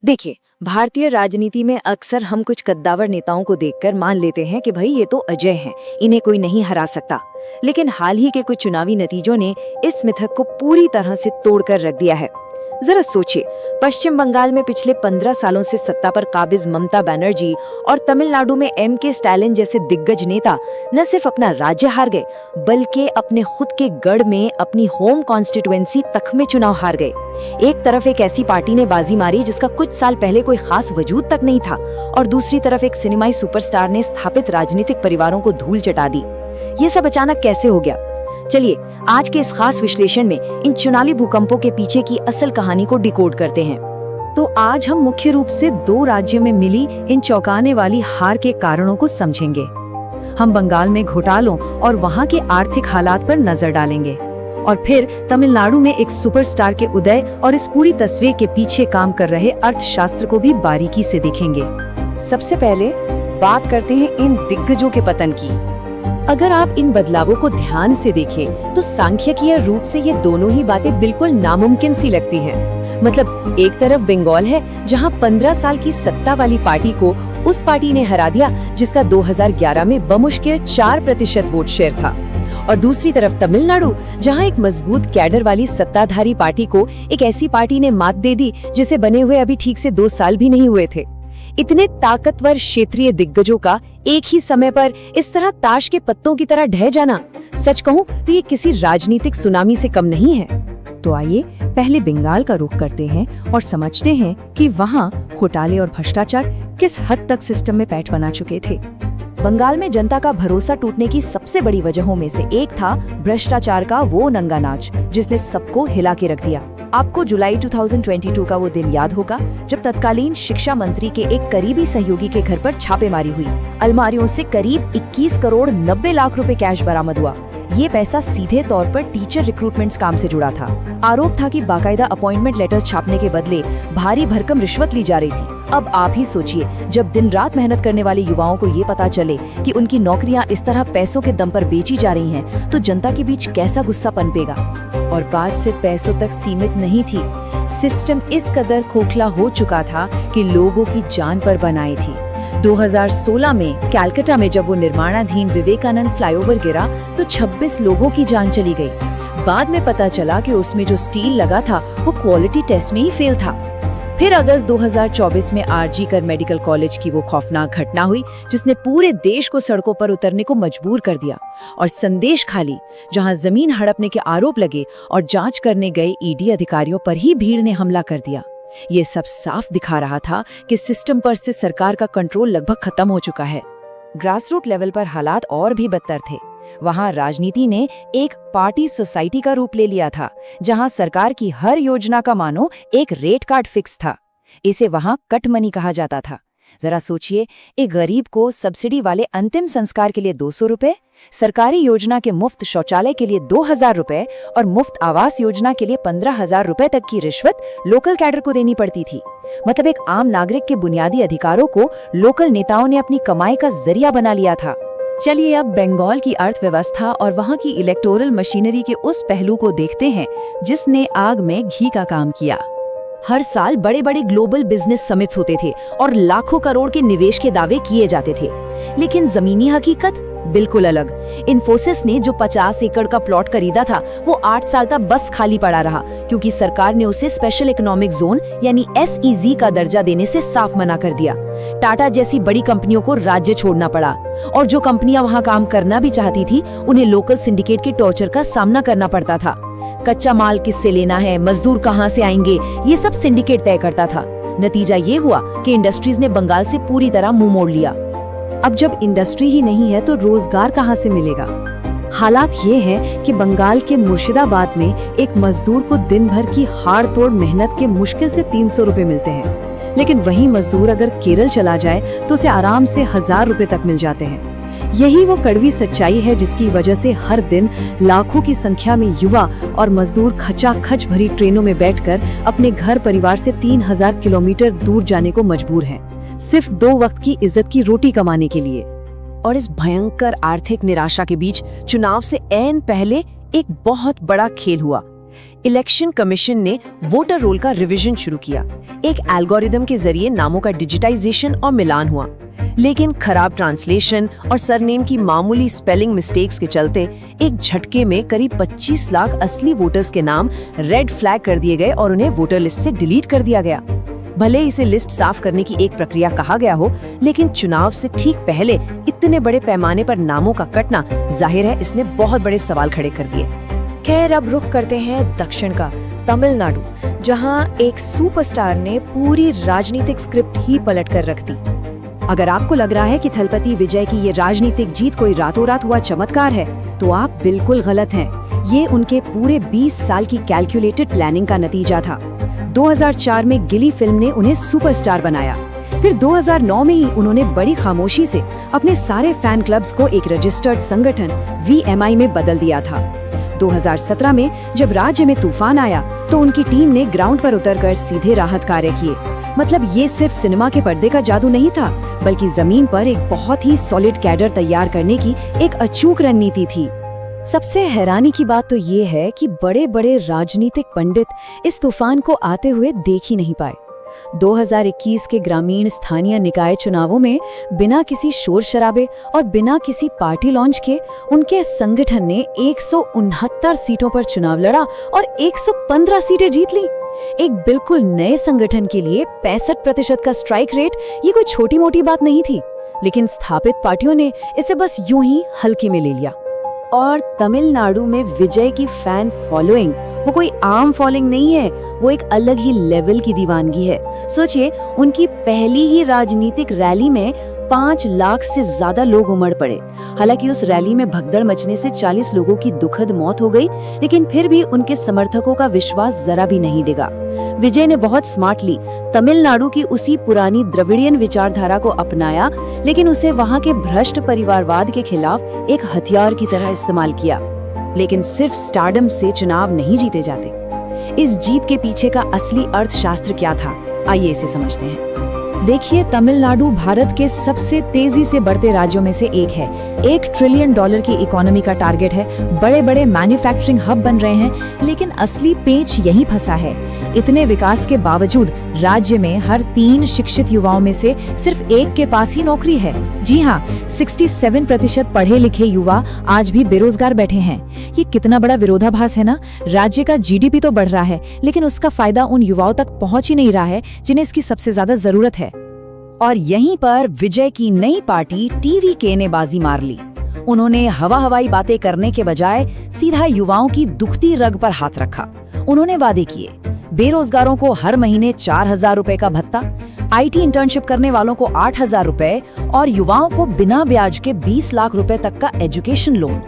देखिए, भारतीय राजनीति में अक्सर हम कुछ कद्दावर नेताओं को देखकर मान लेते हैं कि भाई ये तो अजय हैं, इन्हें कोई नहीं हरा सकता। लेकिन हाल ही के कुछ चुनावी नतीजों ने इस मिथक को पूरी तरह से तोड़कर रख दिया है। जरा सोचिए, पश्चिम बंगाल में पिछले 15 सालों से सत्ता पर काबिज ममता बनर्जी और तमिलनाडु में एम.के. स्टालिन जैसे दिग्गज नेता न सिर्फ अपना राज्य हार गए, बल्कि अपने खुद के गढ़ में अपनी होम कॉन्स्टिट्यूएंसी तक में चुनाव हार गए। एक तरफ एक ऐसी पार्टी ने बाजी मारी जिसका कुछ साल पहले कोई खास वजूद तक नहीं था, और दूसरी तरफ एक सिनेमाई सुपरस्टार ने स्थापित राजनीतिक परिवारों को धूल चटा दी। ये सब अचानक कैसे हो गया? चलिए आज के इस खास विश्लेषण में इन चुनावी भूकंपों के पीछे की असल कहानी को डिकोड करते हैं। तो आज हम मुख्य रूप से 2 राज्यों में मिली इन चौंकाने वाली हार के कारणों को समझेंगे। हम बंगाल में घोटालों और वहां के आर्थिक हालात पर नजर डालेंगे, और फिर तमिलनाडु में एक सुपरस्टार के उदय और इस पूरी तस्वीर के पीछे काम कर रहे अर्थशास्त्र को भी बारीकी से देखेंगे। सबसे पहले बात करते हैं इन दिग्गजों के पतन की। अगर आप इन बदलावों को ध्यान से देखें तो सांख्यिकीय रूप से ये दोनों ही बातें बिल्कुल नामुमकिन सी लगती हैं। मतलब एक तरफ बंगाल है जहां 15 साल की सत्ता वाली पार्टी को उस पार्टी ने हरा दिया जिसका 2011 में बमुश्किल 4% वोट शेयर था, और दूसरी तरफ तमिलनाडु जहां एक मजबूत कैडर वाली सत्ताधारी पार्टी को एक ऐसी पार्टी ने मात दे दी जिसे बने हुए अभी ठीक से 2 साल भी नहीं हुए थे। इतने ताकतवर क्षेत्रीय दिग्गजों का एक ही समय पर इस तरह ताश के पत्तों की तरह ढह जाना, सच कहूं तो ये किसी राजनीतिक सुनामी से कम नहीं है। तो आइए पहले बंगाल का रुख करते हैं और समझते हैं कि वहां घोटाले और भ्रष्टाचार किस हद तक सिस्टम में पैठ बना चुके थे। बंगाल में जनता का भरोसा टूटने की सबसे बड़ी वजहों में से एक था भ्रष्टाचार का वो नंगा नाच जिसने सबको हिला के रख दिया। आपको जुलाई 2022 का वो दिन याद होगा जब तत्कालीन शिक्षा मंत्री के एक करीबी सहयोगी के घर पर छापेमारी हुई। अलमारियों से करीब 21 करोड़ 90 लाख रुपए कैश बरामद हुआ। ये पैसा सीधे तौर पर टीचर रिक्रूटमेंट काम से जुड़ा था। आरोप था कि बाकायदा अपॉइंटमेंट लेटर्स छापने के बदले भारी भरकम रिश्वत ली जा रही थी। अब आप ही सोचिए, जब दिन रात मेहनत करने वाले युवाओं को ये पता चले कि उनकी नौकरियां इस तरह पैसों के दम पर बेची जा रही हैं, तो जनता के बीच कैसा गुस्सा पनपेगा। और बात सिर्फ पैसों तक सीमित नहीं थी। सिस्टम इस कदर खोखला हो चुका था कि लोगों की जान पर बन आई थी। 2016 में कलकत्ता में जब वो निर्माणाधीन विवेकानंद फ्लाईओवर गिरा तो 26 लोगों की जान चली गई। बाद में पता चला कि उसमें जो स्टील लगा था वो क्वालिटी टेस्ट में ही फेल था। फिर अगस्त 2024 में आरजी कर मेडिकल कॉलेज की वो खौफनाक घटना हुई जिसने पूरे देश को सड़कों पर उतरने को मजबूर कर दिया। और संदेश खाली, जहां जमीन हड़पने के आरोप लगे और जांच करने गए ईडी अधिकारियों पर ही भीड़ ने हमला कर दिया। ये सब साफ दिखा रहा था कि सिस्टम पर से सरकार का कंट्रोल लगभग खत्म हो चुका है। ग्रासरूट लेवल पर हालात और भी बदतर थे। वहां राजनीति ने एक पार्टी सोसाइटी का रूप ले लिया था, जहां सरकार की हर योजना का मानो एक रेट कार्ड फिक्स था। इसे वहां कट मनी कहा जाता था। जरा सोचिए, एक गरीब को सब्सिडी वाले अंतिम संस्कार के लिए 200 रुपए, सरकारी योजना के मुफ्त शौचालय के लिए 2000 रुपए और मुफ्त आवास योजना के लिए 15,000 रुपए तक की रिश्वत लोकल कैडर को देनी पड़ती थी। मतलब एक आम नागरिक के बुनियादी अधिकारों को लोकल नेताओं ने अपनी कमाई का जरिया बना लिया था। चलिए अब बंगाल की अर्थव्यवस्था और वहां की इलेक्टोरल मशीनरी के उस पहलू को देखते हैं जिसने आग में घी का काम किया। हर साल बड़े बड़े ग्लोबल बिजनेस समिट्स होते थे और लाखों करोड़ के निवेश के दावे किए जाते थे, लेकिन जमीनी हकीकत बिल्कुल अलग। इन्फोसिस ने जो 50 एकड़ का प्लॉट खरीदा था वो 8 साल तक बस खाली पड़ा रहा, क्योंकि सरकार ने उसे स्पेशल इकोनॉमिक जोन यानी SEZ का दर्जा देने से साफ मना कर दिया। टाटा जैसी बड़ी कंपनियों को राज्य छोड़ना पड़ा, और जो कंपनियां वहां काम करना भी चाहती थी उन्हें लोकल सिंडिकेट के टॉर्चर का सामना करना पड़ता था। कच्चा माल किससे लेना है, मजदूर कहां से आएंगे, ये सब सिंडिकेट तय करता था। नतीजा ये हुआ कि इंडस्ट्रीज ने बंगाल से पूरी तरह मुंह मोड़ लिया। अब जब इंडस्ट्री ही नहीं है तो रोजगार कहां से मिलेगा? हालात ये हैं कि बंगाल के मुर्शिदाबाद में एक मजदूर को दिन भर की हाड़ तोड़ मेहनत के मुश्किल से 300 रुपए मिलते हैं, लेकिन वही मजदूर अगर केरल चला जाए तो उसे आराम से 1000 रुपए तक मिल जाते हैं। यही वो कड़वी सच्चाई है जिसकी वजह से हर दिन लाखों की संख्या में युवा और मजदूर खचाखच भरी ट्रेनों में बैठकर अपने घर परिवार से 3000 किलोमीटर दूर जाने को मजबूर हैं, सिर्फ 2 वक्त की इज्जत की रोटी कमाने के लिए। और इस भयंकर आर्थिक निराशा के बीच चुनाव से ऐन पहले एक बहुत बड़ा खेल हुआ। इलेक्शन कमीशन ने वोटर रोल का रिवीजन शुरू किया। एक एल्गोरिदम के जरिए नामों का डिजिटाइजेशन और मिलान हुआ, लेकिन खराब ट्रांसलेशन और सरनेम की मामूली स्पेलिंग मिस्टेक्स के चलते एक झटके में करीब 25 लाख असली वोटर्स के नाम रेड फ्लैग कर दिए गए और उन्हें वोटर लिस्ट से डिलीट कर दिया गया। भले इसे लिस्ट साफ करने की एक प्रक्रिया कहा गया हो, लेकिन चुनाव से ठीक पहले इतने बड़े पैमाने पर नामों का कटना, जाहिर है इसने बहुत बड़े सवाल खड़े कर दिए। खैर, अब रुख करते हैं दक्षिण का, तमिलनाडु, जहां एक सुपरस्टार ने पूरी राजनीतिक स्क्रिप्ट ही पलट कर रख दी। अगर आपको लग रहा है कि थलपति विजय की ये राजनीतिक जीत कोई रातों रात हुआ चमत्कार है, तो आप बिल्कुल गलत हैं। ये उनके पूरे 20 साल की कैलकुलेटेड प्लानिंग का नतीजा था। 2004 में गिली फिल्म ने उन्हें सुपरस्टार बनाया। फिर 2009 में ही उन्होंने बड़ी खामोशी से अपने सारे फैन क्लब्स को एक रजिस्टर्ड संगठन VMI में बदल दिया था। 2017 में जब राज्य में तूफान आया, तो उनकी टीम ने ग्राउंड पर उतरकर सीधे राहत कार्य किए। मतलब ये सिर्फ सिनेमा के पर्दे का जादू नहीं था, बल्कि जमीन पर एक बहुत ही सॉलिड कैडर तैयार करने की एक अचूक रणनीति थी। सबसे हैरानी की बात तो ये है कि बड़े बड़े राजनीतिक पंडित इस तूफान को आते हुए देख ही नहीं पाए। 2021 के ग्रामीण स्थानीय निकाय चुनावों में बिना किसी शोर शराबे और बिना किसी पार्टी लॉन्च के उनके संगठन ने 169 सीटों पर चुनाव लड़ा और 115 सीटें जीत ली। एक बिल्कुल नए संगठन के लिए 65% का स्ट्राइक रेट ये कोई छोटी मोटी बात नहीं थी, लेकिन स्थापित पार्टियों ने इसे बस यूं ही हल्के में ले लिया। और तमिलनाडु में विजय की फैन फॉलोइंग वो कोई आम फॉलोइंग नहीं है, वो एक अलग ही लेवल की दीवानगी है। सोचिए, उनकी पहली ही राजनीतिक रैली में 5 लाख से ज्यादा लोग उमड़ पड़े। हालांकि उस रैली में भगदड़ मचने से 40 लोगों की दुखद मौत हो गई, लेकिन फिर भी उनके समर्थकों का विश्वास जरा भी नहीं डिगा। विजय ने बहुत स्मार्टली तमिलनाडु की उसी पुरानी द्रविड़ियन विचारधारा को अपनाया, लेकिन उसे वहां के भ्रष्ट परिवारवाद के खिलाफ एक हथियार की तरह इस्तेमाल किया। लेकिन सिर्फ स्टारडम से चुनाव नहीं जीते जाते। इस जीत के पीछे का असली अर्थशास्त्र क्या था, आइए इसे समझते हैं। देखिए, तमिलनाडु भारत के सबसे तेजी से बढ़ते राज्यों में से एक है। $1 ट्रिलियन की इकोनॉमी का टारगेट है, बड़े बड़े मैन्युफैक्चरिंग हब बन रहे हैं, लेकिन असली पेंच यहीं फंसा है। इतने विकास के बावजूद राज्य में हर 3 शिक्षित युवाओं में से सिर्फ 1 के पास ही नौकरी है। जी हाँ, 67% पढ़े लिखे युवा आज भी बेरोजगार बैठे हैं। ये कितना बड़ा विरोधाभास है ना। राज्य का GDP तो बढ़ रहा है, लेकिन उसका फायदा उन युवाओं तक पहुंच ही नहीं रहा है जिन्हें इसकी सबसे ज्यादा जरूरत है। और यहीं पर विजय की नई पार्टी TVK ने बाजी मार ली। उन्होंने हवाई बातें करने के बजाय सीधा युवाओं की दुखती रग पर हाथ रखा। उन्होंने वादे किए, बेरोजगारों को हर महीने 4,000 रुपए का भत्ता, IT इंटर्नशिप करने वालों को 8,000 रुपए और युवाओं को बिना ब्याज के 20 लाख रुपए तक का एजुकेशन लोन।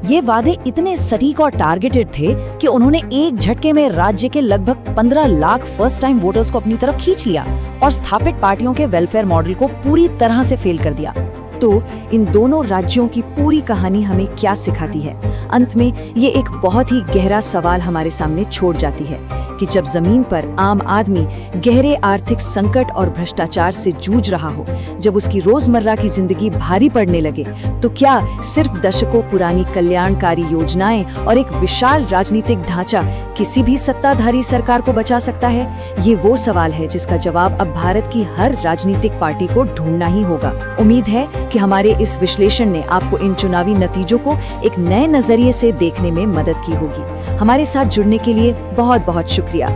ये वादे इतने सटीक और टारगेटेड थे कि उन्होंने एक झटके में राज्य के लगभग 15 लाख फर्स्ट टाइम वोटर्स को अपनी तरफ खींच लिया और स्थापित पार्टियों के वेलफेयर मॉडल को पूरी तरह से फेल कर दिया। तो इन दोनों राज्यों की पूरी कहानी हमें क्या सिखाती है? अंत में ये एक बहुत ही गहरा सवाल हमारे सामने छोड़ जाती है कि जब जमीन पर आम आदमी गहरे आर्थिक संकट और भ्रष्टाचार से जूझ रहा हो, जब उसकी रोजमर्रा की जिंदगी भारी पड़ने लगे, तो क्या सिर्फ दशकों पुरानी कल्याणकारी योजनाएं और एक विशाल राजनीतिक ढांचा किसी भी सत्ताधारी सरकार को बचा सकता है? ये वो सवाल है जिसका जवाब अब भारत की हर राजनीतिक पार्टी को ढूंढना ही होगा। उम्मीद है कि हमारे इस विश्लेषण ने आपको इन चुनावी नतीजों को एक नए नजरिए से देखने में मदद की होगी। हमारे साथ जुड़ने के लिए बहुत बहुत शुक्रिया।